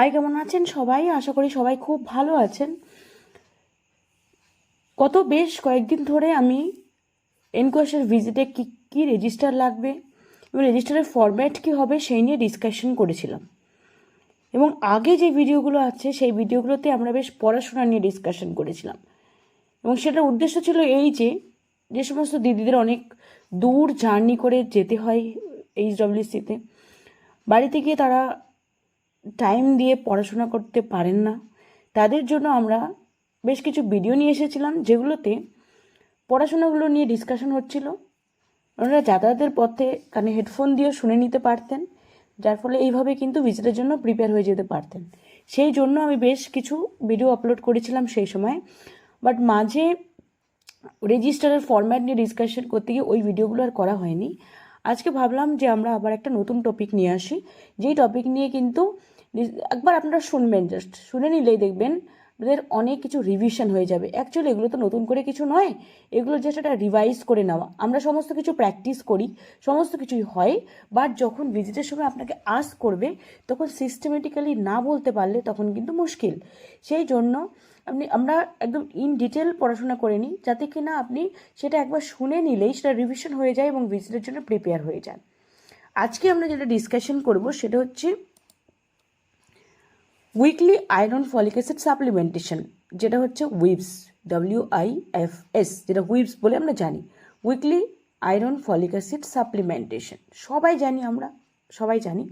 High, কেমন আছেন সবাই? আশা করি সবাই খুব ভালো আছেন। বেশ কয়েকদিন ধরে আমি এনকোয়াসের ভিজিটে কী কী রেজিস্টার লাগবে এবং রেজিস্টারের ফরম্যাট কী হবে সেই নিয়ে ডিসকাশন করেছিলাম। এবং আগে যে ভিডিওগুলো আছে সেই ভিডিওগুলোতে আমরা বেশ পড়াশোনা নিয়ে ডিসকাশন করেছিলাম। এবং সেটার উদ্দেশ্য ছিল এই যে সমস্ত দিদিদের অনেক দূর জার্নি করে যেতে হয় HWCতে, বাড়িতে গিয়ে তারা টাইম দিয়ে পড়াশোনা করতে পারেন না, তাদের জন্য আমরা বেশ কিছু ভিডিও নিয়ে এসেছিলাম যেগুলোতে পড়াশোনাগুলো নিয়ে ডিসকাশন হচ্ছিল। ওনারা যাতায়াতের পথে কানে হেডফোন দিয়ে শুনে নিতে পারতেন, যার ফলে এইভাবে কিন্তু ভিজিটের জন্য প্রিপেয়ার হয়ে যেতে পারতেন। সেই জন্য আমি বেশ কিছু ভিডিও আপলোড করেছিলাম সেই সময়, বাট মাঝে রেজিস্টারের ফরম্যাট নিয়ে ডিসকাশন করতে গিয়ে ওই ভিডিওগুলো আর করা হয়নি। আজকে ভাবলাম যে আমরা আবার একটা নতুন টপিক নিয়ে আসি, যেই টপিক নিয়ে কিন্তু একবার আপনারা শুনবেন, জাস্ট শুনে নিলেই দেখবেন আপনাদের অনেক কিছু রিভিশন হয়ে যাবে। অ্যাকচুয়ালি এগুলো তো নতুন করে কিছু নয়, এগুলো জাস্ট একটা রিভাইজ করে নেওয়া। আমরা সমস্ত কিছু প্র্যাকটিস করি, সমস্ত কিছুই হয়, বাট যখন ভিজিটের সময় আপনাকে আস্ক করবে তখন সিস্টেমেটিক্যালি না বলতে পারলে তখন কিন্তু মুশকিল। সেই জন্য আমরা একদম ইন ডিটেল পড়াশোনা করে নিই, যাতে কিনা আপনি সেটা একবার শুনে নিলেই সেটা রিভিশন হয়ে যায় এবং ভিজিটের জন্য প্রিপেয়ার হয়ে যান। আজকে আমরা যেটা ডিসকাশন করব সেটা হচ্ছে weekly iron folic acid supplementation, যেটা হচ্ছে উইপস, WIFS, যেটা উইপস বলে আমরা জানি। Weekly iron folic acid supplementation সবাই জানি, আমরা সবাই জানি,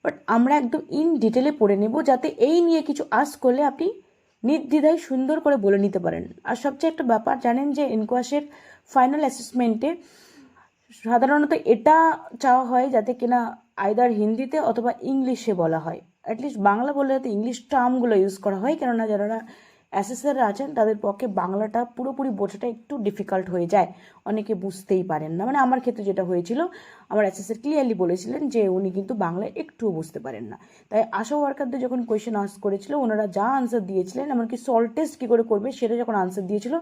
বাট আমরা একদম ইন ডিটেলে পড়ে নেব, যাতে এই নিয়ে কিছু আস্ক করলে আপনি নির্দ্বিধায় সুন্দর করে বলে নিতে পারেন। আর সবচেয়ে একটা ব্যাপার জানেন যে এনকোয়াসের ফাইনাল অ্যাসেসমেন্টে সাধারণত এটা চাওয়া হয় যাতে কিনা আইদার হিন্দিতে অথবা ইংলিশে বলা হয়, অ্যাটলিস্ট বাংলা বললে যাতে ইংলিশ টার্মগুলো ইউজ করা হয়, কেননা যারা অ্যাসেসররা আছেন তাদের পক্ষে বাংলাটা পুরোপুরি বোঝাটা একটু ডিফিকাল্ট হয়ে যায়, অনেকে বুঝতেই পারেন না। মানে আমার ক্ষেত্রে যেটা হয়েছিল, আমার অ্যাসেসর ক্লিয়ারলি বলেছিলেন যে উনি কিন্তু বাংলা একটুও বুঝতে পারেন না। তাই আশা ওয়ার্কারদের যখন কোয়েশ্চেন আস্ক করেছিল, ওনারা যা আনসার দিয়েছিলেন, এমনকি সল্ট টেস্ট কী করে করবে সেটা যখন আনসার দিয়েছিল,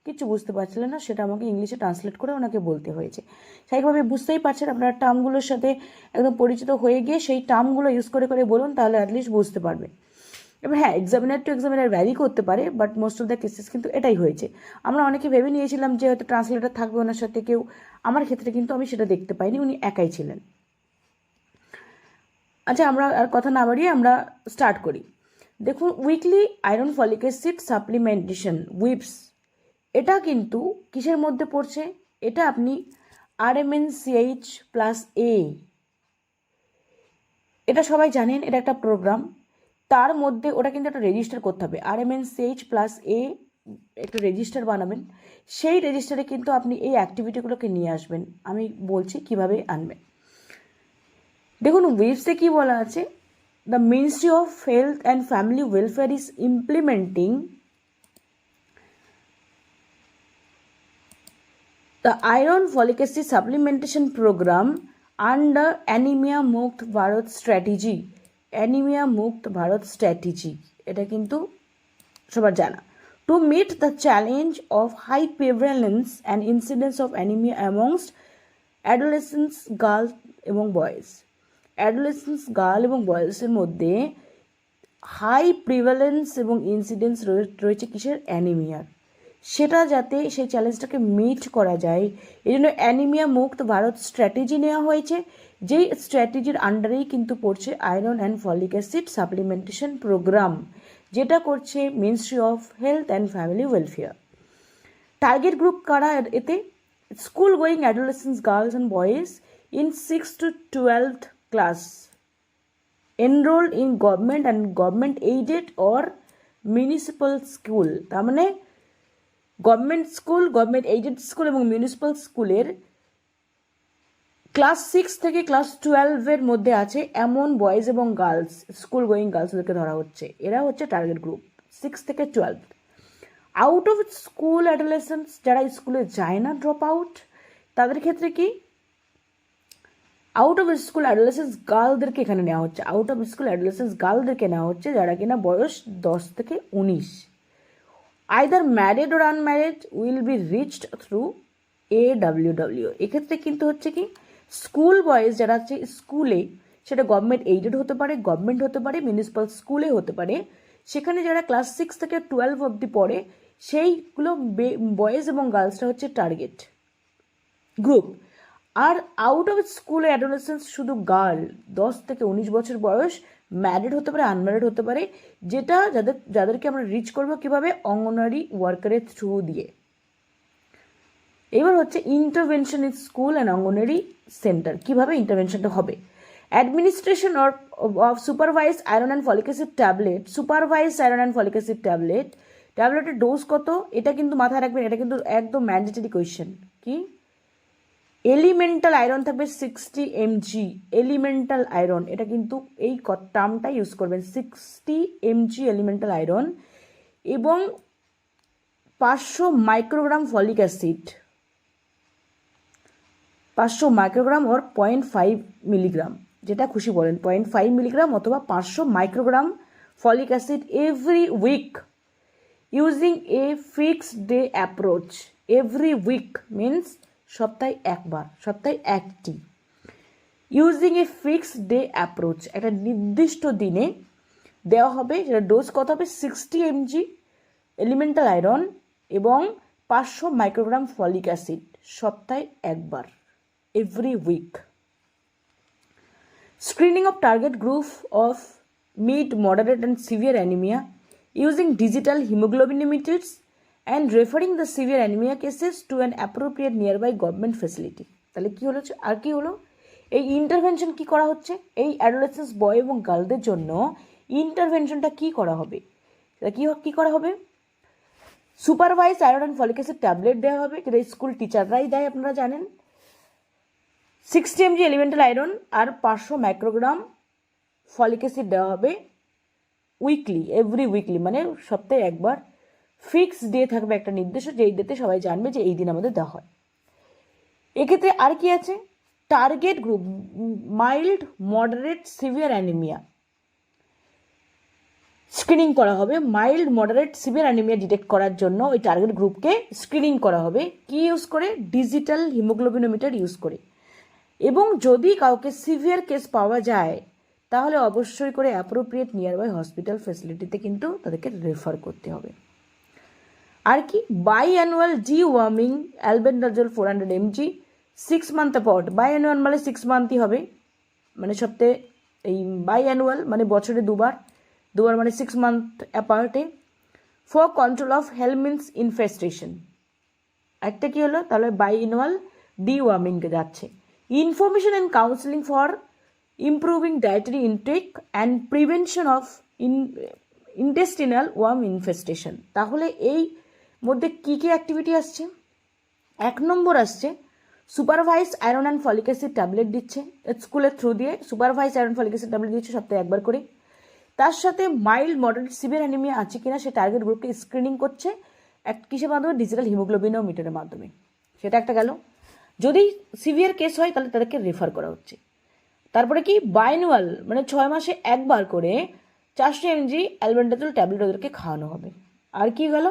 কিছু বুঝতে পারছিলেন না, সেটা আমাকে ইংলিশে ট্রান্সলেট করে ওনাকে বলতে হয়েছে। স্বাভাবিকভাবে বুঝতেই পারছেন, আপনারা টার্মগুলোর সাথে একদম পরিচিত হয়ে গিয়ে সেই টার্মগুলো ইউজ করে করে বলুন, তাহলে অ্যাটলিস্ট বুঝতে পারবে। এবার হ্যাঁ, এক্সামিনার টু এক্সামিনার ভ্যারি করতে পারে, but most of the cases কিন্তু এটাই হয়েছে। আমরা অনেকে ভেবে নিয়েছিলাম যে হয়তো ট্রান্সলেটার থাকবে ওনার সাথে কেউ, আমার ক্ষেত্রে কিন্তু আমি সেটা দেখতে পাইনি, উনি একাই ছিলেন। আচ্ছা, আমরা আর কথা না বাড়িয়ে আমরা স্টার্ট করি। দেখুন, weekly iron folic acid supplementation weeps, এটা কিন্তু কিসের মধ্যে পড়ছে? এটা আপনি RMNCH+A, এটা সবাই জানেন, এটা একটা প্রোগ্রাম। তার মধ্যে ওটা কিন্তু একটা রেজিস্টার করতে হবে, RMNCH+A একটা রেজিস্টার বানাবেন। সেই রেজিস্টারে কিন্তু আপনি এই অ্যাক্টিভিটিগুলোকে নিয়ে আসবেন। আমি বলছি কিভাবে আনবেন। দেখুন, ওয়েবসে কি বলা আছে, the ministry of health and family welfare is implementing the iron folic acid supplementation program under Anemia Mukt Bharat strategy. Anemia Mukt Bharat strategy, এটা কিন্তু সবার জানা। To meet the challenge of high prevalence and incidence of anemia amongst adolescents, girls এবং boys. Adolescence girl এবং বয়েজের মধ্যে high prevalence এবং incidence রয়েছে কিসের? অ্যানিমিয়ার। সেটা যাতে সেই চ্যালেঞ্জটাকে মিট করা যায়, এই জন্য অ্যানিমিয়া মুক্ত ভারত স্ট্র্যাটেজি নেওয়া হয়েছে, যেই স্ট্র্যাটেজির আন্ডারেই কিন্তু পড়ছে iron and folic acid supplementation programme, যেটা করছে ministry of health and family welfare. Target group কারা এতে? School going adolescence girls and boys in 6 to 12th class enrolled in government and government aided or municipal school। তার মানে government school, government aided school এবং municipal স্কুলের class 6 থেকে class 12-এর মধ্যে আছে এমন বয়েজ এবং গার্লস, স্কুল গোয়িং গার্লসদেরকে ধরা হচ্ছে। এরা হচ্ছে টার্গেট গ্রুপ 6 থেকে 12। আউট অফ স্কুল অ্যাডোলেসেন্স, যারা স্কুলে যায় না, ড্রপ আউট, তাদের ক্ষেত্রে কি? আউট অফ স্কুল অ্যাডোলেসেন্স গার্লদেরকে এখানে নেওয়া হচ্ছে, আউট অফ স্কুল অ্যাডোলেসেন্স গার্লদেরকে নেওয়া হচ্ছে যারা কিনা বয়স 10 থেকে 19। Either married or unmarried will be reached through AWW। এক্ষেত্রে কিন্তু হচ্ছে কি, স্কুল বয়েজ যারা আছে স্কুলে, সেটা গভর্নমেন্ট এইডেড হতে পারে, গভর্নমেন্ট হতে পারে, মিউনিসিপ্যাল স্কুলে হতে পারে। সেখানে যারা ক্লাস 6 থেকে 12 অবধি পড়ে সেইগুলো বয়েজ এবং গার্লসরা হচ্ছে টার্গেট গ্রুপ। আর আউট অফ স্কুল অ্যাডোলেসেন্স শুধু গার্ল 10 থেকে 19 বছর বয়স, ম্যারিড হতে পারে, আনম্যারিড হতে পারে, যেটা যাদেরকে আমরা রিচ করবো কীভাবে, অঙ্গনওয়াড়ি ওয়ার্কারের থ্রু দিয়ে। এবার হচ্ছে intervention in school and anganwadi centre, কীভাবে ইন্টারভেনশনটা হবে। Administration of supervise iron and folic acid tablet, supervise iron and folic acid ট্যাবলেটের ডোজ কত, এটা কিন্তু মাথায় রাখবেন, এটা কিন্তু একদম ম্যান্ডেটরি কোয়েশ্চেন। কি এলিমেন্টাল আয়রন থাকবে 60 mg, এলিমেন্টাল আয়রন, এটা কিন্তু এই টার্মটা ইউজ করবেন, 60 mg এলিমেন্টাল আয়রন, এবং 500 microgram folic acid, 500 microgram or 0.5 milligram, যেটা খুশি বলেন, 0.5 মিলিগ্রাম অথবা 500 microgram folic acid every week using a fixed day approach. Every week means সপ্তাহে একবার, সপ্তাহে একটি, using a fixed day approach, একটা নির্দিষ্ট দিনে দেওয়া হবে। সেটা ডোজ কত হবে, 60 mg এলিমেন্টাল আয়রন এবং 500 মাইক্রোগ্রাম ফলিক অ্যাসিড, সপ্তাহে একবার, every week. Screening of target group of mid moderate and severe anaemia using digital haemoglobinometers and referring the severe anemia cases to an appropriate nearby government facility। তাহলে কি হলো, আর কি হলো, এই intervention কি করা হচ্ছে, এই অ্যাডোলেসেন্স বয় এবং গার্লদের জন্য ইন্টারভেনশনটা কি করা হবে, কি করা হবে, supervise iron and folic acid tablet দেওয়া হবে, যেটা স্কুল টিচাররাই দেয়, আপনারা জানেন। 60 mg এলিমেন্টাল আয়রন আর 500 মাইক্রোগ্রাম ফলিক অ্যাসিড দেওয়া হবে উইকলি, এভরি উইকলি মানে সপ্তাহে একবার। ফিক্সড ডে থাকবে একটা নির্দিষ্ট, যেই ডেতে সবাই জানবে যে এই দিন আমাদের দেওয়া হয়। এক্ষেত্রে আর কি আছে, target group mild moderate severe anaemia screening করা হবে। Mild moderate severe anaemia detect করার জন্য ওই টার্গেট গ্রুপকে স্ক্রিনিং করা হবে, কি ইউজ করে, ডিজিটাল হিমোগ্লোবিনোমিটার ইউজ করে। এবং যদি কাউকে সিভিয়ার কেস পাওয়া যায় তাহলে অবশ্যই করে অ্যাপ্রোপ্রিয়েট নিয়ারবাই হসপিটাল ফ্যাসিলিটিতে কিন্তু তাদেরকে রেফার করতে হবে। আর কি, biannual deworming albendazole 400 mg 6 month apart. Biannual মানে 6 মান্থই হবে, মানে সপ্তাহে, এই বাই অ্যানুয়াল মানে বছরে দুবার মানে 6 মান্থ অ্যাপার্টে, for control of helminths infestation. একটা কি হলো, তাহলে বাই অ্যানুয়াল ডি ওয়ার্মিংকে যাচ্ছে। Information and counselling for improving dietary intake and prevention of intestinal worm infestation. তাহলে এই মধ্যে কী কী অ্যাক্টিভিটি আসছে, 1 নম্বর আসছে supervise iron and folic acid tablet দিচ্ছে স্কুলের থ্রু দিয়ে, supervise iron folic acid tablet দিচ্ছে সপ্তাহে একবার করে। তার সাথে মাইল্ড মডারেট সিভিয়ার অ্যানিমিয়া আছে কিনা সে টার্গেট গ্রুপকে স্ক্রিনিং করছে কিসের মাধ্যমে, ডিজিটাল হিমোগ্লোবিনোমিটারের মাধ্যমে, সেটা একটা গেল। যদি সিভিয়ার কেস হয় তাহলে তাদেরকে রেফার করা হচ্ছে। তারপরে কি, বাইনুয়াল মানে 6 মাসে একবার করে 400 mg অ্যালবেন্ডাজোল ট্যাবলেট ওদেরকে খাওয়ানো হবে। আর কি গেল,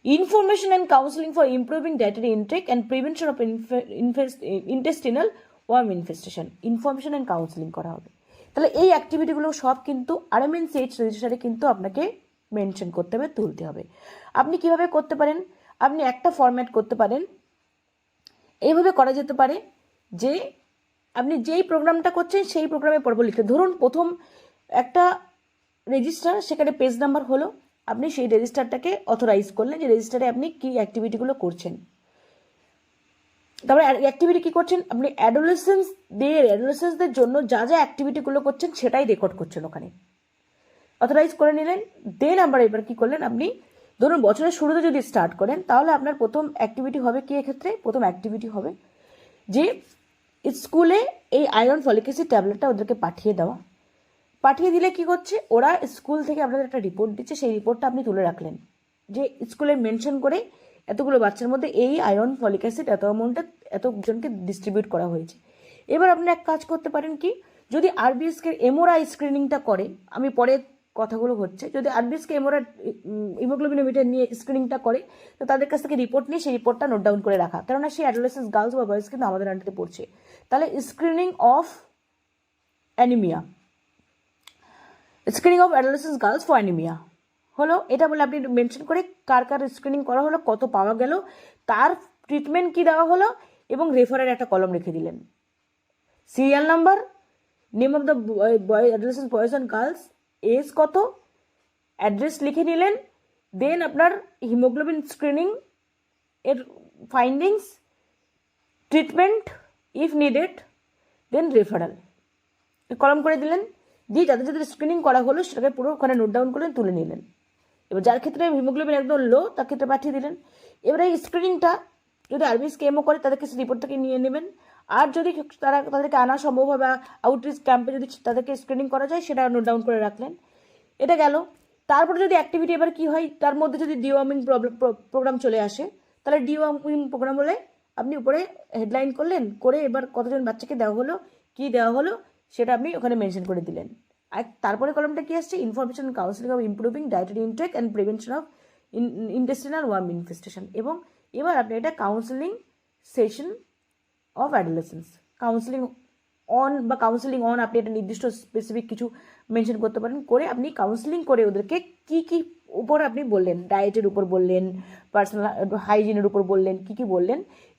information and counselling for improving dietary intake and prevention of intestinal worm infestation, information and counselling করা হবে। তাহলে এই অ্যাক্টিভিটিগুলো সব কিন্তু RMNCH রেজিস্টারে কিন্তু আপনাকে মেনশন করতে হবে, তুলতে হবে। আপনি কিভাবে করতে পারেন, আপনি একটা ফরম্যাট করতে পারেন, এইভাবে করা যেতে পারে যে আপনি যেই প্রোগ্রামটা করছেন সেই প্রোগ্রামে পর্ব লিখতে, ধরুন প্রথম একটা রেজিস্টার, সেখানে পেজ নাম্বার হলো, আপনি সেই রেজিস্টারটাকে অথরাইজ করলেন যে রেজিস্টারে আপনি কী অ্যাক্টিভিটিগুলো করছেন। তারপরে অ্যাক্টিভিটি কী করছেন, আপনি অ্যাডোলেসেন্সদের জন্য যা যা অ্যাক্টিভিটিগুলো করছেন সেটাই রেকর্ড করছেন ওখানে, অথরাইজ করে নিলেন। দেন এবার কী করলেন, আপনি ধরুন বছরের শুরুতে যদি স্টার্ট করেন তাহলে আপনার প্রথম অ্যাক্টিভিটি হবে কি, এক্ষেত্রে প্রথম অ্যাক্টিভিটি হবে যে স্কুলে এই আয়রন ফলিক অ্যাসিড ট্যাবলেটটা ওদেরকে পাঠিয়ে দেওয়া। পাঠিয়ে দিলে কি করছে, ওরা স্কুল থেকে আপনাদের একটা রিপোর্ট দিচ্ছে, সেই রিপোর্টটা আপনি তুলে রাখলেন যে স্কুলে মেনশন করে এতগুলো বাচ্চার মধ্যে এই আয়রন ফলিক অ্যাসিড এত অ্যামাউন্টে এতজনকে ডিস্ট্রিবিউট করা হয়েছে। এবার আপনি এক কাজ করতে পারেন কি, যদি আরবিএসকে এমওরা স্ক্রিনিংটা করে, আমি পরে কথাগুলো হচ্ছে, যদি আরবিএসকে এমওরা হিমোগ্লোবিনোমিটার নিয়ে স্ক্রিনিংটা করে তো তাদের কাছ থেকে রিপোর্ট নিয়ে সেই রিপোর্টটা নোট ডাউন করে রাখা, কেননা সেই অ্যাডোলেসেন্স গার্লস বা বয়েজ কিন্তু আমাদের আন্ডারে পড়ছে। তাহলে screening of anaemia, screening of adolescence girls for anaemia হলো। এটা বলে আপনি মেনশন করে কার কার স্ক্রিনিং করা হলো, কত পাওয়া গেল, তার ট্রিটমেন্ট কী দেওয়া হলো, এবং রেফারের একটা কলম রেখে দিলেন। Serial number, name of the boy adolescence boys and girls, age কত, অ্যাড্রেস লিখে নিলেন। দেন আপনার হিমোগ্লোবিন স্ক্রিনিং এর findings, treatment if needed, then referral কলম করে দিলেন। দিয়ে যাদের যাদের স্ক্রিনিং করা হলো সেটাকে পুরো ওখানে নোট ডাউন করলেন, তুলে নিলেন। এবার যার ক্ষেত্রে হিমোগ্লোবিন একদম লো তার ক্ষেত্রে পাঠিয়ে দিলেন। এবার এই স্ক্রিনিংটা যদি আরবিএস কেমও করে তাদেরকে সেই রিপোর্ট থেকে নিয়ে নেবেন। আর যদি তাদেরকে আনা সম্ভব হয় বা আউটরিচ ক্যাম্পে যদি তাদেরকে স্ক্রিনিং করা যায় সেটা নোট ডাউন করে রাখলেন। এটা গেল। তারপরে যদি অ্যাক্টিভিটি এবার কী হয়, তার মধ্যে যদি ডিওয়ার্মিং প্রোগ্রাম চলে আসে, তাহলে ডিওয়ার্মিং প্রোগ্রাম হলে আপনি উপরে হেডলাইন করলেন, করে এবার কতজন বাচ্চাকে দেওয়া হলো, কী দেওয়া হলো সেটা আপনি ওখানে মেনশন করে দিলেন। আর তারপরে কলমটা কি আসছে, information counselling of improving dietary intake and prevention of intestinal worm infestation. এবং এবার আপনি এটা counselling session of adolescence, counselling on আপনি একটা নির্দিষ্ট স্পেসিফিক কিছু মেনশন করতে পারেন, করে আপনি কাউন্সিলিং করে ওদেরকে কী কী উপর আপনি বললেন, ডায়েটের উপর বললেন, পার্সোনাল হাইজিনের উপর বললেন, কী কী বললেন,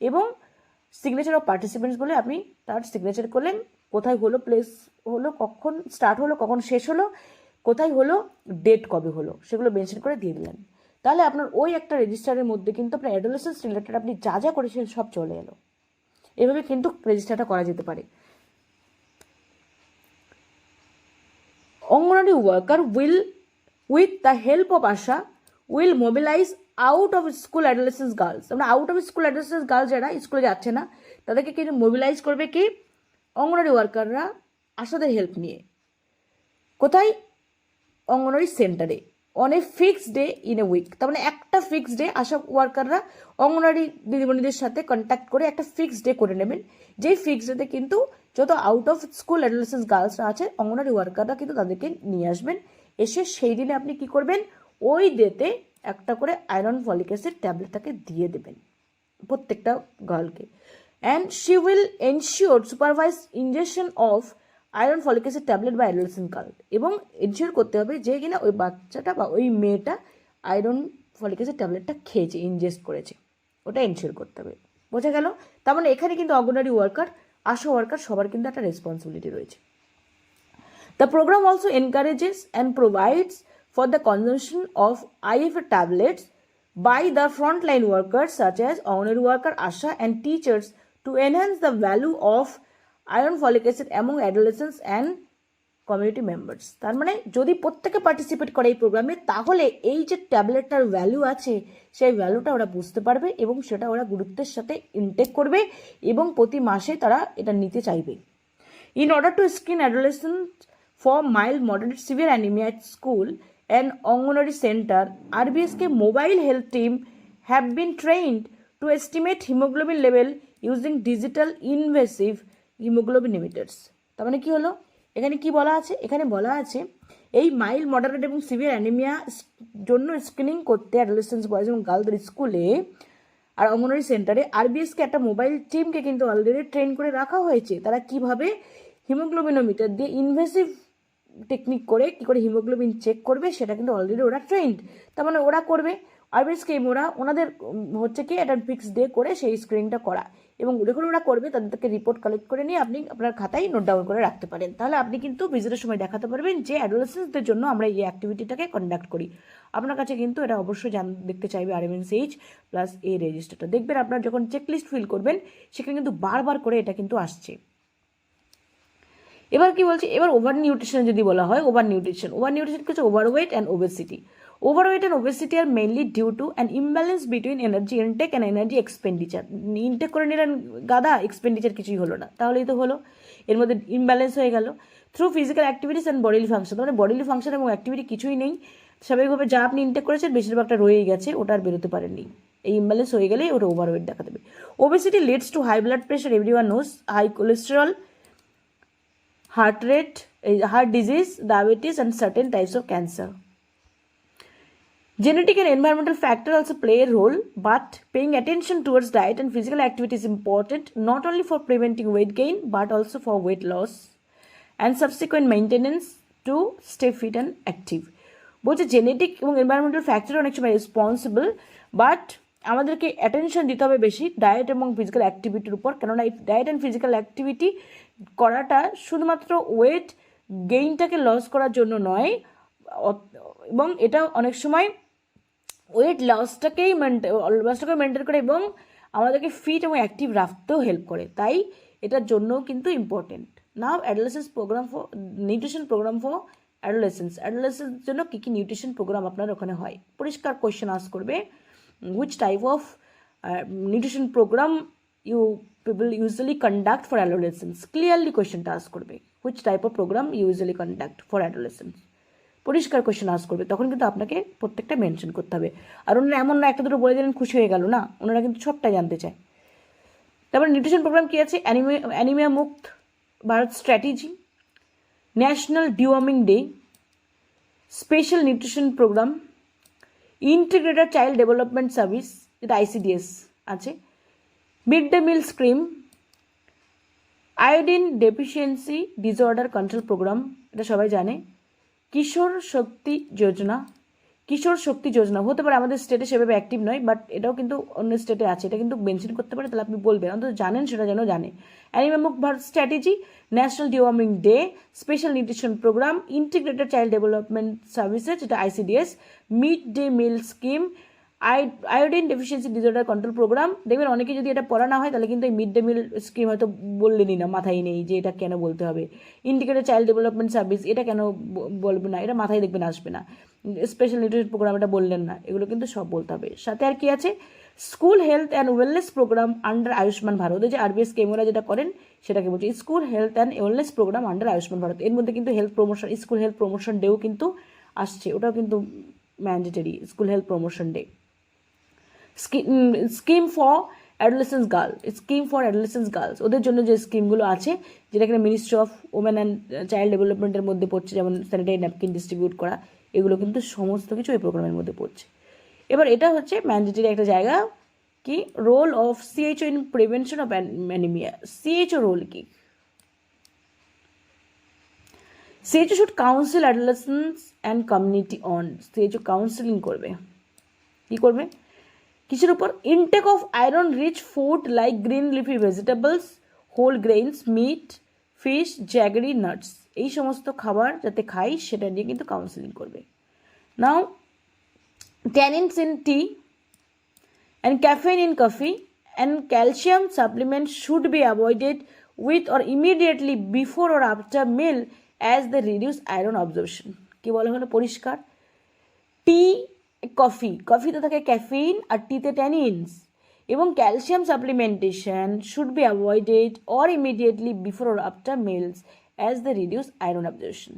এবং সিগনেচার অফ পার্টিসিপেন্টস বলে আপনি তার সিগনেচার করলেন, কোথায় হলো, প্লেস হলো, কখন স্টার্ট হলো, কখন শেষ হলো, কোথায় হলো, ডেট কবে হলো, সেগুলো মেনশন করে দিয়ে দিলেন। তাহলে আপনার ওই একটা রেজিস্টারের মধ্যে কিন্তু আপনার অ্যাডোলেসেন্স রিলেটেড আপনি যা যা করেছিলেন সব চলে এলো। এভাবে কিন্তু রেজিস্টারটা করা যেতে পারে। Anganwadi worker with the help of ASHA will mobilise out of school adolescence girls. আমরা out of school adolescence girls যারা স্কুলে যাচ্ছে না তাদেরকে কিন্তু মোবিলাইজ করবে কি অঙ্গনওয়াড়ি ওয়ার্কাররা আশাদের হেল্প নিয়ে। কোথায়? অঙ্গনওয়াড়ি সেন্টারে, on a fixed day in a week. তার মানে একটা ফিক্সড ডে আশা ওয়ার্কাররা অঙ্গনওয়াড়ি দিদিমণিদের সাথে কন্ট্যাক্ট করে একটা ফিক্সড ডে করে নেবেন, যেই ফিক্সড ডেতে কিন্তু যত আউট অফ স্কুল অ্যাডোলেসেন্স গার্লসরা আছে অঙ্গনওয়াড়ি ওয়ার্কাররা কিন্তু তাদেরকে নিয়ে আসবেন। এসে সেই দিনে আপনি কি করবেন, ওই ডেতে একটা করে আয়রন ফলিক অ্যাসিড ট্যাবলেটটাকে দিয়ে দেবেন প্রত্যেকটা গার্লকে। And she will ensure supervise injection of iron folic acid tablet বা অ্যাডোলেসেন্ট গার্ল, এবং এনশিওর করতে হবে যে কিনা ওই বাচ্চাটা বা ওই মেয়েটা আয়রন ফলিক অ্যাসিড ট্যাবলেটটা খেয়েছে, ইনজেস্ট করেছে, ওটা এনশিওর করতে হবে। বোঝা গেল? তার মানে এখানে কিন্তু অঙ্গনওয়াড়ি ওয়ার্কার, আশা ওয়ার্কার সবার কিন্তু একটা রেসপন্সিবিলিটি রয়েছে। The program also encourages and provides for the consumption of IFA tablets by the frontline workers such as Anganwadi worker, ASHA and teachers to enhance the value of iron folic acid among adolescents and community members. তার মানে যদি প্রত্যেকে participate করে এই প্রোগ্রামে তাহলে এই যে ট্যাবলেটটার ভ্যালু আছে সেই ভ্যালুটা ওরা বুঝতে পারবে এবং সেটা ওরা গুরুত্বের সাথে ইনটেক করবে এবং প্রতি মাসে তারা এটা নিতে চাইবে। In order to screen adolescents for mild, moderate, severe anemia at school and Anganwadi center, RBSK mobile health team have been trained to estimate hemoglobin level using digital invasive hemoglobin emitters. তার মানে কি হলো, এখানে কি বলা আছে, এখানে বলা আছে এই মাইল্ড, মডারেট এবং সিভিয়ার অ্যানিমিয়া জন্য স্ক্রিনিং করতে অ্যাডোলেসেন্স বয়েজ এবং গার্লদের স্কুলে আর অঙ্গনওয়াড়ি সেন্টারে আরবিএসকে একটা মোবাইল টিমকে কিন্তু অলরেডি ট্রেন করে রাখা হয়েছে। তারা কিভাবে হিমোগ্লোবিনোমিটার দিয়ে ইনভেসিভ টেকনিক করে কী করে হিমোগ্লোবিন চেক করবে সেটা কিন্তু অলরেডি ওরা ট্রেন্ড। তার মানে ওরা করবে, আরবিএসকে ওনাদের হচ্ছে কি একটা ফিক্সড ডে করে সেই স্ক্রিনিংটা করা, এবং যখন ওরা করবে তাদেরকে রিপোর্ট কালেক্ট করে নিয়ে আপনি আপনার খাতায় নোট ডাউন করে রাখতে পারেন। তাহলে আপনি কিন্তু ভিজিটের সময় দেখাতে পারবেন যে অ্যাডোলেসেন্সদের জন্য আমরা এই অ্যাক্টিভিটিটাকে কন্ডাক্ট করি। আপনার কাছে কিন্তু এটা অবশ্যই দেখতে চাইবে RMNCH প্লাস এই রেজিস্টারটা। দেখবেন আপনার যখন চেকলিস্ট ফিল করবেন সেখানে কিন্তু বারবার করে এটা কিন্তু আসছে। এবার কি বলছে, এবার ওভার নিউট্রিশন যদি বলা হয়, ওভার নিউট্রিশন কি হচ্ছে, overweight and obesity. Overweight and obesity are mainly due to an imbalance between energy intake and energy expenditure. Intake করে নিলেন গাদা, এক্সপেন্ডিচার কিছুই হলো না, তাহলেই তো হলো, এর মধ্যে ইমব্যালেন্স হয়ে গেল। Through physical activities and bodily function, মানে বডিলি ফাংশন এবং অ্যাক্টিভিটি কিছুই নেই, স্বাভাবিকভাবে যা আপনি ইনটেক করেছেন বেশিরভাগটা রয়েই গেছে, ওটা আর বেরোতে পারেননি। এই ইমব্যালেন্স হয়ে গেলেই ওটা ওভারওয়েট দেখা দেবে। Obesity leads to high blood pressure, everyone knows, high cholesterol, heart rate, heart disease, diabetes and certain types of cancer. Genetic and environmental factors also play a role, but paying attention towards diet and physical activity is important not only for preventing weight gain but also for weight loss and subsequent maintenance to stay fit and active. বলছে genetic এবং environmental factor অনেক সময় responsible, but আমাদেরকে attention দিতে হবে বেশি diet এবং physical অ্যাক্টিভিটির উপর, কেননা এই ডায়েট অ্যান্ড ফিজিক্যাল অ্যাক্টিভিটি করাটা শুধুমাত্র ওয়েট গেইনটাকে লস করার জন্য নয়, এবং এটা অনেক সময় ওয়েট লসটাকেই মেনটেন করে এবং আমাদেরকে ফিট এবং অ্যাক্টিভ রাখতেও হেল্প করে, তাই এটার জন্যও কিন্তু important. Now adolescence programme for nutrition programme for adolescence জন্য কী কী নিউট্রিশন প্রোগ্রাম আপনার ওখানে হয়, পরিষ্কার কোয়েশ্চেন আস্ক করবে। Which type of nutrition programme you people usually conduct for adolescence, clearly কোয়েশ্চেনটা আস্ক করবে। Which type of programme usually conduct for adolescence, পরিষ্কার কোয়েশ্চেন আস্ক করবে, তখন কিন্তু আপনাকে প্রত্যেকটা মেনশন করতে হবে। আর ওনারা এমন না একটা দুটো বলে দিলেন খুশি হয়ে গেল না, ওনারা কিন্তু সবটাই জানতে চায়। তারপর নিউট্রিশন প্রোগ্রাম কী আছে, anaemia Mukt Bharat strategy, national deworming day, special nutrition programme, integrated child development service যেটা ICDS আছে, mid day meal scheme, iodine deficiency disorder control programme, এটা সবাই জানে, কিশোর শক্তি যোজনা হতে পারে আমাদের স্টেটে সেভাবে অ্যাক্টিভ নয়, বাট এটাও কিন্তু অন্য স্টেটে আছে, এটা কিন্তু মেনশন করতে পারে, তাহলে আপনি বলবেন অন্তত জানেন, সেটা যেন জানে। Anaemia Mukt Bharat strategy, national deworming day, special nutrition programme, integrated child development services যেটা ICDS, mid day meal scheme, iodine deficiency disorder control programme. দেখবেন অনেকে যদি এটা পড়া না হয় তাহলে কিন্তু এই মিড ডে মিল স্কিম হয়তো বললেনই না, মাথায় নেই যে এটা কেন বলতে হবে। ইন্টিগ্রেটেড চাইল্ড ডেভেলপমেন্ট সার্ভিস এটা কেন বলবে না, এটা মাথায় দেখবেন আসবে না। স্পেশাল নিউট্রিশন প্রোগ্রাম এটা বললেন না, এগুলো কিন্তু সব বলতে হবে। সাথে আর কি আছে, school health and wellness programme under Ayushman Bharat, যে RBS কেমোরা যেটা করেন সেটাকে বলছি school health and wellness programme under Ayushman Bharat. এর মধ্যে কিন্তু health promotion, school health promotion ডেও কিন্তু আসছে, ওটাও কিন্তু mandatory, school health promotion day. Scheme for adolescence girls, ওদের জন্য যে স্কিমগুলো আছে যেটা কিনা ministry of women and child ডেভেলপমেন্টের মধ্যে পড়ছে, যেমন স্যানিটারি ন্যাপকিন ডিস্ট্রিবিউট করা, এগুলো কিন্তু সমস্ত কিছু এই প্রোগ্রামের মধ্যে পড়ছে। এবার এটা হচ্ছে ম্যান্ডেটরি একটা জায়গা, কি role of CHO in prevention of anaemia. CHO role কি, CHO should counsel adolescence and community on, CHO counselling করবে, কী করবে, কিসের উপর, intake of iron rich food like green leafy vegetables, whole grains, meat, fish, jaggery, nuts, এই সমস্ত খাবার যাতে খাই সেটা নিয়ে কিন্তু কাউন্সিলিং করবে। Now tannins in tea and caffeine in coffee and calcium supplement should be avoided with or immediately before or after meal as the reduce iron absorption. কী বলা হলো পরিষ্কার, টি কফিতে থাকে ক্যাফিন আর টিতে ট্যানিনস, এবং calcium supplementation should be avoided or immediately before or after meals as the reduce iron absorption.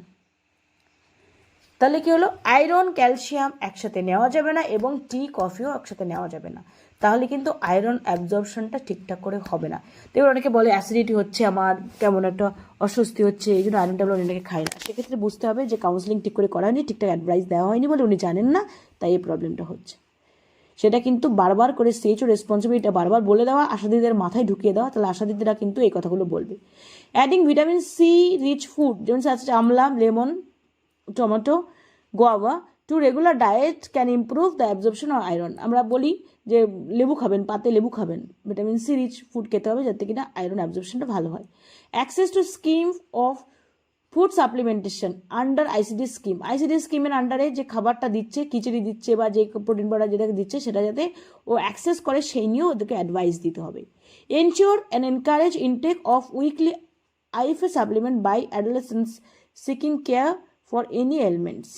তাহলে কি হলো, আয়রন ক্যালসিয়াম একসাথে নেওয়া যাবে না এবং টি কফিও একসাথে নেওয়া যাবে না, তাহলে কিন্তু আয়রন অ্যাবজর্পশনটা ঠিকঠাক করে হবে না। তো এবার অনেকে বলে অ্যাসিডিটি হচ্ছে আমার, কেমন একটা অস্বস্তি হচ্ছে, এই জন্য আয়রন ট্যাবলেট অনেকে খায় না। সেক্ষেত্রে বুঝতে হবে যে কাউন্সিলিং ঠিক করে করা হয়নি, ঠিকঠাক অ্যাডভাইস দেওয়া হয়নি বলে উনি জানেন না, তাই এই প্রবলেমটা হচ্ছে। সেটা কিন্তু বারবার করে CHO রেসপন্সিবিলিটি বারবার বলে দেওয়া, আশাদিদের মাথায় ঢুকিয়ে দেওয়া, তাহলে আশাদিদিরা কিন্তু এই কথাগুলো বলবে। Adding vitamin C rich food, যেমন আছে amla, lemon, tomato, guava to regular diet can improve the absorption of iron. আমরা বলি যে লেবু খাবেন, পাতে লেবু খাবেন, ভিটামিন সি রিচ ফুড খেতে হবে যাতে কিনা আয়রন অ্যাবজর্পশনটা ভালো হয়। Access to scheme of food supplementation under ICDS scheme, ICDS স্কিমের আন্ডারে যে খাবারটা দিচ্ছে, খিচুড়ি দিচ্ছে বা যে প্রোটিন পাউডার যেটাকে দিচ্ছে সেটা যাতে ও অ্যাক্সেস করে সেই নিয়েও ওদেরকে অ্যাডভাইস দিতে হবে। Ensure and encourage intake of weekly IFA supplement by adolescents seeking care for any elements,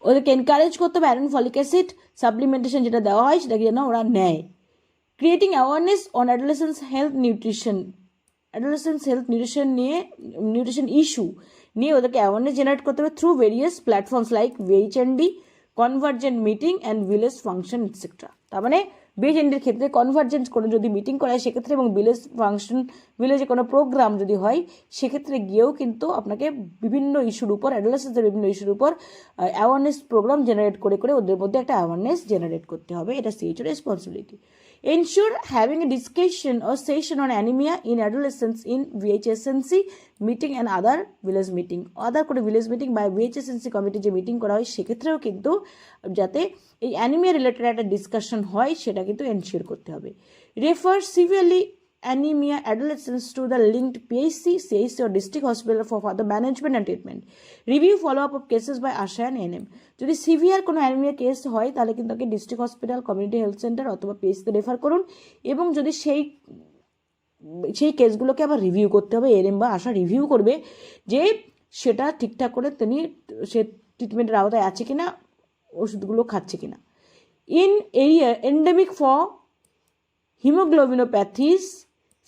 ওদেরকে এনকারেজ করতে হবে আয়রন ফলিক অ্যাসিড সাপ্লিমেন্টেশন যেটা দেওয়া হয় সেটাকে যেন ওরা নেয়। Creating awareness on adolescence health nutrition, nutrition issue নিয়ে ওদেরকে অ্যাওয়ারনেস জেনারেট করতে হবে through various platforms like VHND, convergent meeting and village function etcetera. তার মানে VHNDর ক্ষেত্রে কনভার্জেন্ট কোনো যদি মিটিং করা হয় সেক্ষেত্রে, এবং ভিলেজে কোনো প্রোগ্রাম যদি হয় সেক্ষেত্রে গিয়েও কিন্তু আপনাকে বিভিন্ন ইস্যুর উপর, অ্যাডোলেসেন্সের বিভিন্ন ইস্যুর উপর অ্যাওয়ারনেস প্রোগ্রাম জেনারেট করে ওদের মধ্যে একটা অ্যাওয়ারনেস জেনারেট করতে হবে, এটা CHO responsibility. Ensure having a discussion or session on anemia in adolescents in VHSNC meeting and other village meeting. Other কোনো village meeting বা VHSNC কমিটি যে মিটিং করা হয় সেক্ষেত্রেও কিন্তু যাতে এই অ্যানিমিয়া রিলেটেড একটা ডিসকাশন হয় সেটা কিন্তু এনশিওর করতে হবে। Refer severely anemia adolescents to the linked PHC, CHC or district hospital for further management and treatment. Review follow-up of cases by ASHA and ANM. যদি সিভিয়ার কোনো অ্যানিমিয়া কেস হয় তাহলে কিন্তু তাকে district hospital, community health centre অথবা পিএইচসিতে refer করুন এবং যদি সেই কেসগুলোকে আবার রিভিউ করতে হবে, এনএম বা আশা রিভিউ করবে যে সেটা ঠিকঠাক করে সে ট্রিটমেন্টের আওতায় আছে কিনা, ওষুধগুলো খাচ্ছে কিনা। In area endemic for hemoglobinopathies,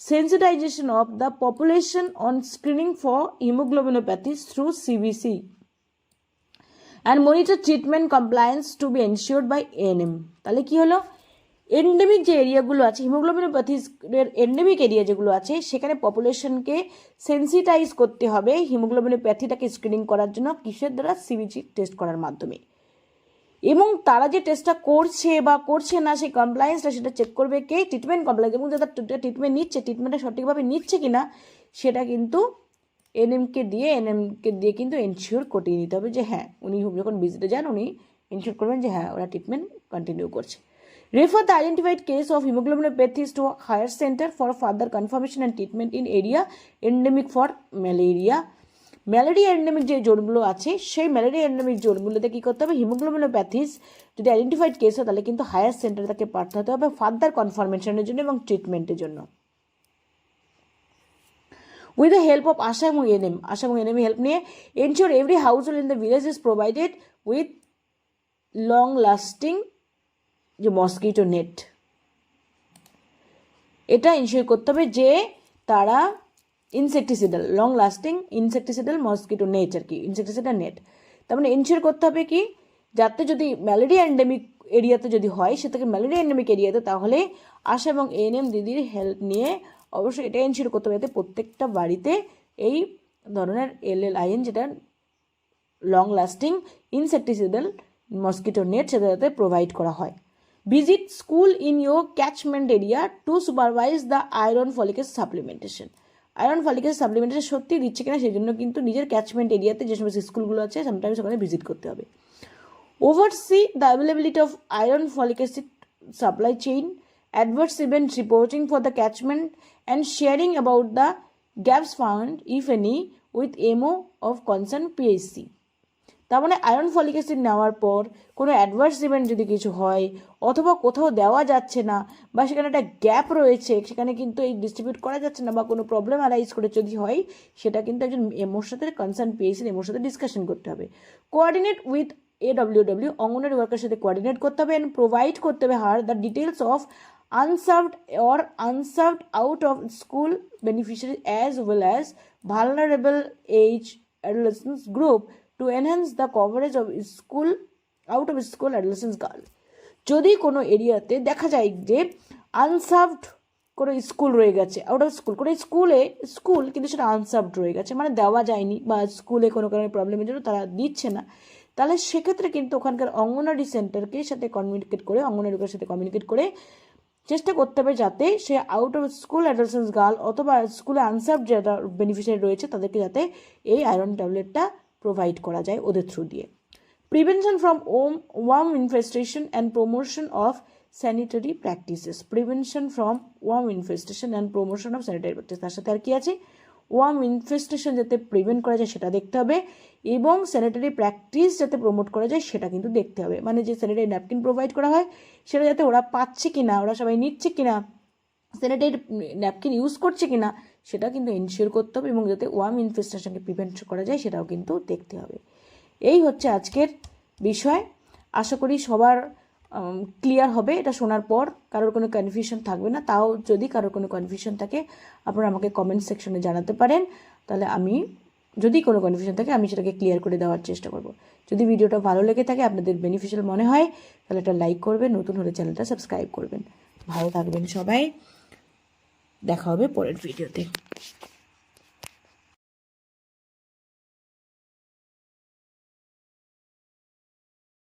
sensitization of the population on screening for hemoglobinopathies through CBC and monitor treatment compliance to be ensured by ANM. তাহলে কি হলো, এন্ডেমিক যে এরিয়াগুলো আছে হিমোগ্লোবিনোপ্যাথিসের এন্ডেমিক এরিয়া যেগুলো আছে সেখানে পপুলেশনকে সেন্সিটাইজ করতে হবে হিমোগ্লোবিনোপ্যাথিটাকে স্ক্রিনিং করার জন্য কিসের দ্বারা, সিবিসি টেস্ট করার মাধ্যমে। এবং তারা যে টেস্টটা করছে বা করছে না সেই কমপ্লায়েন্সটা সেটা চেক করবে কে, ট্রিটমেন্ট কমপ্লায়েন্স, এবং যারা ট্রিটমেন্ট নিচ্ছে ট্রিটমেন্টটা সঠিকভাবে নিচ্ছে কিনা সেটা কিন্তু এনএমকে দিয়ে কিন্তু এনশিওর করিয়ে নিতে হবে যে হ্যাঁ উনি যখন ভিজিটে যান উনি এনশিওর করবেন যে হ্যাঁ ওরা ট্রিটমেন্ট কন্টিনিউ করছে। Refer the identified case of haemoglobinopathies to higher centre for further confirmation and treatment in area endemic for malaria. Malaria endemic যে জোনগুলো আছে সেই ম্যালেরিয়া এন্ডেমিক জোনগুলোতে কী করতে হবে, হিমোগ্লোবিনোপ্যাথিস যদি আইডেন্টিফাইড কেস হয় তাহলে কিন্তু হায়ার সেন্টারে তাকে পাঠাতে হবে ফার্দার কনফার্মেশনের জন্য এবং ট্রিটমেন্টের জন্য। উইথ দ্য হেল্প অফ আশা এবং এনএম হেল্প নিয়ে ensure every house hold in the village is provided with long lasting যে মসকিটো নেট। এটা এনশিওর করতে হবে যে তারা ইনসেকটিসাইডাল long lasting insecticidal mosquito net আর কি, ইনসেকটিসাইডাল নেট। তার মানে এনশিওর করতে হবে কি, যাতে যদি ম্যালেরিয়া এন্ডেমিক এরিয়াতে যদি হয় সেটাকে ম্যালেরিয়া এন্ডেমিক এরিয়াতে, তাহলে আশা এবং এএনএম দিদির হেল্প নিয়ে অবশ্যই এটা এনশিওর করতে হবে যাতে প্রত্যেকটা বাড়িতে এই ধরনের LLIN যেটা long lasting insecticidal mosquito net সেটা যাতে প্রোভাইড করা হয়। Visit school in your catchment area to supervise the iron folic acid supplementation. Iron folic acid supplementation সত্যি দিচ্ছে কিনা সেই জন্য কিন্তু নিজের ক্যাচমেন্ট এরিয়াতে যে সমস্ত স্কুলগুলো আছে সামটাইমস ওখানে ভিজিট করতে হবে। Oversee the availability of iron folic acid supply chain, adverse event reporting for the catchment and sharing about the gaps found if any with MO of concern PHC. তার মানে আয়রন ফলিক অ্যাসিড নেওয়ার পর কোনো adverse event যদি কিছু হয় অথবা কোথাও দেওয়া যাচ্ছে না বা সেখানে একটা গ্যাপ রয়েছে সেখানে কিন্তু এই ডিস্ট্রিবিউট করা যাচ্ছে না বা কোনো প্রবলেম অ্যারাইজ করে যদি হয় সেটা কিন্তু একজন এমওর সাথে কনসার্ন পিএইচসির এমওর সাথে ডিসকাশন করতে হবে। কোঅর্ডিনেট উইথ AWW অঙ্গনওয়াড়ি ওয়ার্কারের সাথে কোঅর্ডিনেট করতে হবে অ্যান্ড প্রোভাইড করতে হবে her the details of unserved out of school beneficiaries as well as vulnerable age adolescents group to enhance the coverage of out of school adolescents girl. যদি কোনো এরিয়াতে দেখা যায় যে আনসার্ভড কোনো স্কুল রয়ে গেছে, আউট অফ স্কুল কোনো স্কুল কিন্তু সেটা আনসার্ভড রয়ে গেছে মানে দেওয়া যায়নি বা স্কুলে কোনো কারণে প্রবলেমের জন্য তারা দিচ্ছে না, তাহলে সেক্ষেত্রে কিন্তু ওখানকার অঙ্গনওয়াড়ি সেন্টারকে সাথে অঙ্গনওয়াড়ির সাথে কমিউনিকেট করে চেষ্টা করতে হবে যাতে সে out of school adolescence girl অথবা স্কুলে আনসার্ভ যারা বেনিফিশিয়ারি রয়েছে তাদেরকে যাতে এই আয়রন ট্যাবলেটটা প্রোভাইড করা যায় ওদের থ্রু দিয়ে। Prevention from worm infestation and promotion of sanitary practices. Prevention from worm infestation and promotion of sanitary practice, তার সাথে আর কি আছে, ওয়ার্ম ইনফেস্টেশন যাতে প্রিভেন্ট করা যায় সেটা দেখতে হবে এবং স্যানিটারি প্র্যাকটিস যাতে প্রমোট করা যায় সেটা কিন্তু দেখতে হবে। মানে যে স্যানিটারি ন্যাপকিন প্রোভাইড করা হয় সেটা যাতে ওরা পাচ্ছে কিনা, ওরা সবাই নিচ্ছে কিনা, স্যানিটারি ন্যাপকিন ইউজ করছে কিনা সেটা কিন্তু এনশিওর করতে হবে এবং যাতে ওয়ার্ম ইনফেস্টেশনকে প্রিভেন্ট করা যায় সেটাও কিন্তু দেখতে হবে। এই হচ্ছে আজকের বিষয়। আশা করি সবার ক্লিয়ার হবে এটা শোনার পর, কারোর কোনো কনফিউশন থাকবে না। তাও যদি কারোর কোনো কনফিউশন থাকে আপনারা আমাকে কমেন্ট সেকশনে জানাতে পারেন, তাহলে আমি যদি কোনো কনফিউশন থাকে আমি সেটাকে ক্লিয়ার করে দেওয়ার চেষ্টা করব। যদি ভিডিওটা ভালো লেগে থাকে আপনাদের বেনিফিশিয়াল মনে হয় তাহলে এটা লাইক করবেন, নতুন হলে চ্যানেলটা সাবস্ক্রাইব করবেন। ভালো থাকবেন সবাই, দেখা হবে পরের ভিডিওতে।